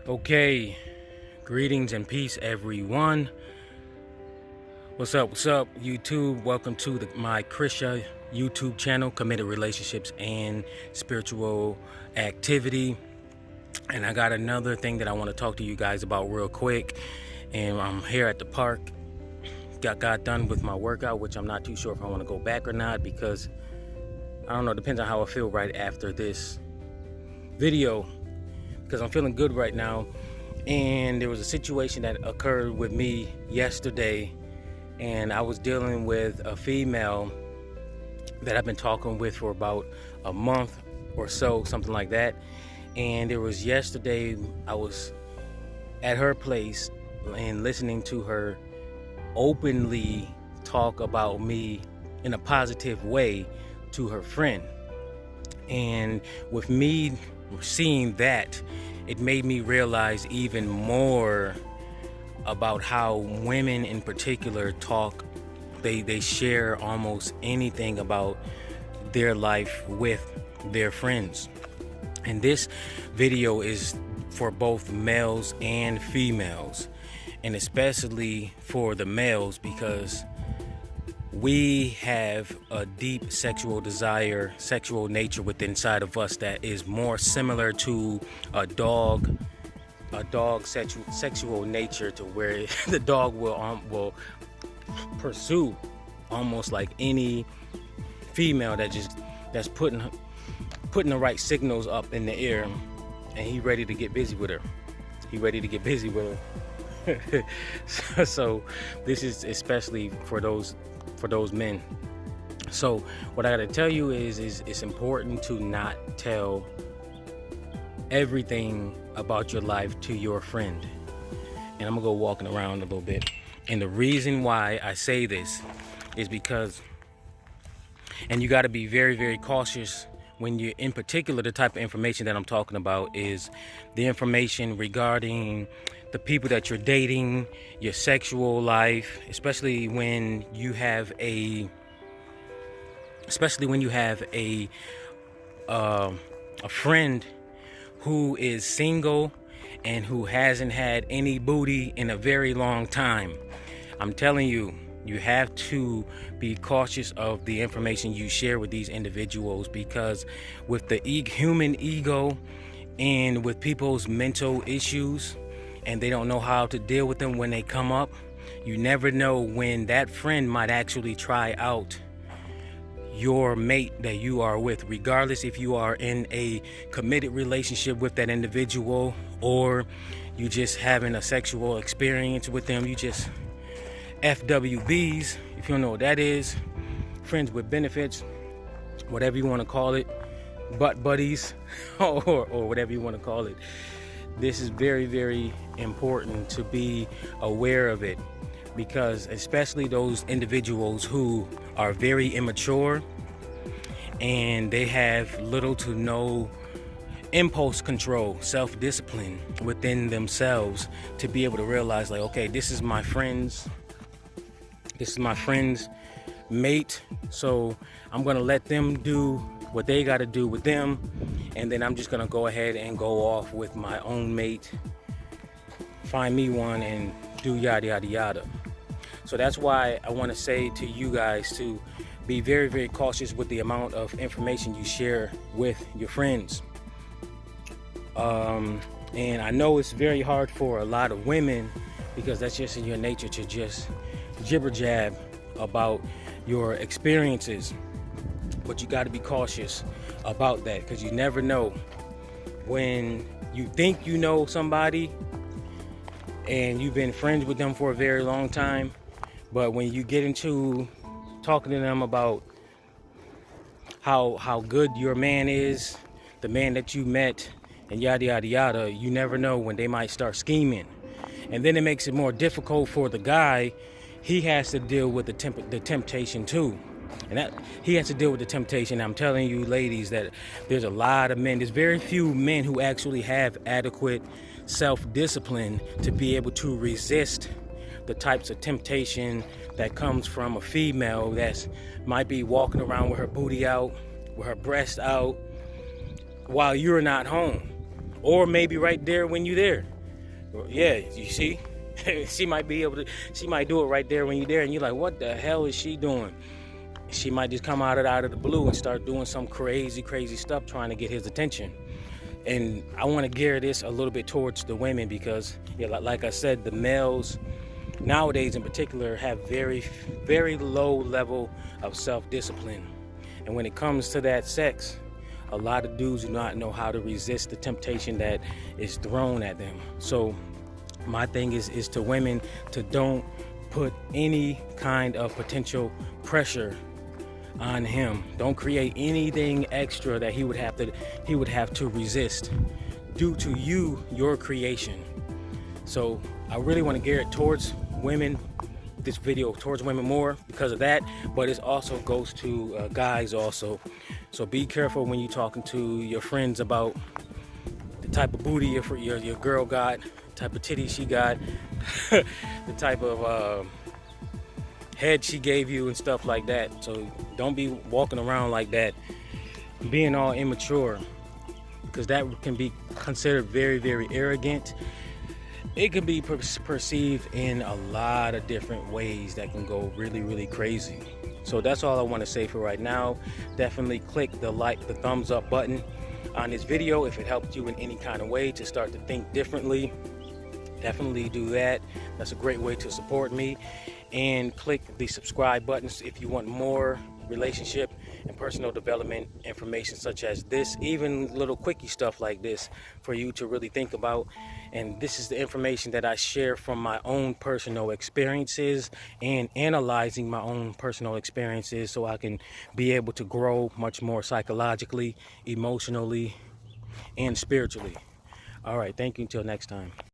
Okay, greetings and peace, everyone. What's up, YouTube? Welcome to my C.R.S.A YouTube channel, Committed Relationships and Spiritual Activity. And I got another thing that I want to talk to you guys about real quick. And I'm here at the park. Got done with my workout, which I'm not too sure if I want to go back or not, because I don't know, it depends on how I feel right after this video, because I'm feeling good right now. And there was a situation that occurred with me yesterday, and I was dealing with a female that I've been talking with for about a month or so, something like that. And it was yesterday, I was at her place and listening to her openly talk about me in a positive way to her friend. And with me seeing that, it made me realize even more about how women in particular talk. They share almost anything about their life with their friends. And this video is for both males and females, and especially for the males, because we have a deep sexual desire, sexual nature within inside of us that is more similar to a dog sexual nature, to where the dog will pursue almost like any female that's putting the right signals up in the air, and he ready to get busy with her. So this is especially for those men. So what I gotta tell you is it's important to not tell everything about your life to your friend. And I'm gonna go walking around a little bit. And the reason why I say this is because, and you gotta be very, very cautious when you're, in particular, the type of information that I'm talking about is the information regarding the people that you're dating, your sexual life, especially when you have a friend who is single and who hasn't had any booty in a very long time. I'm telling you, you have to be cautious of the information you share with these individuals, because with the human ego and with people's mental issues, and they don't know how to deal with them when they come up, you never know when that friend might actually try out your mate that you are with, regardless if you are in a committed relationship with that individual or you just having a sexual experience with them. You just FWBs, if you don't know what that is, friends with benefits, whatever you want to call it, butt buddies, or whatever you want to call it. This is very, very important to be aware of it, because especially those individuals who are very immature and they have little to no impulse control, self-discipline within themselves, to be able to realize, like, okay, this is my friend's mate, so I'm gonna let them do what they gotta do with them, and then I'm just gonna go ahead and go off with my own mate, find me one, and do yada yada yada. So that's why I want to say to you guys to be very, very cautious with the amount of information you share with your friends. And I know it's very hard for a lot of women, because that's just in your nature to just jibber jab about your experiences. But you got to be cautious about that, because you never know when you think you know somebody and you've been friends with them for a very long time, but when you get into talking to them about how good your man is, the man that you met, and yada yada yada, you never know when they might start scheming. And then it makes it more difficult for the guy. He has to deal with the temptation too. And that he has to deal with the temptation. I'm telling you, ladies, that there's a lot of men, there's very few men who actually have adequate self-discipline to be able to resist the types of temptation that comes from a female that might be walking around with her booty out, with her breast out, while you're not home, or maybe right there when you're there. Yeah, you see, she might be able to. She might do it right there when you're there, and you're like, "What the hell is she doing?" She might just come out of the blue and start doing some crazy stuff trying to get his attention. And I want to gear this a little bit towards the women because, yeah, like I said, the males nowadays in particular have very low level of self-discipline. And when it comes to that sex, a lot of dudes do not know how to resist the temptation that is thrown at them. So my thing is to women to don't put any kind of potential pressure on him. Don't create anything extra that he would have to resist due to your creation. So I really want to gear it towards women, this video towards women more because of that, but it also goes to guys also. So be careful when you're talking to your friends about the type of booty your girl got, the type of titty she got, the type of head she gave you and stuff like that. So don't be walking around like that, being all immature, because that can be considered very arrogant. It can be perceived in a lot of different ways that can go really crazy. So that's all I want to say for right now. Definitely click the thumbs up button on this video if it helped you in any kind of way to start to think differently. Definitely do that. That's a great way to support me. And click the subscribe buttons if you want more relationship and personal development information such as this, even little quickie stuff like this for you to really think about. And this is the information that I share from my own personal experiences and analyzing my own personal experiences so I can be able to grow much more psychologically, emotionally, and spiritually. All right, thank you until next time.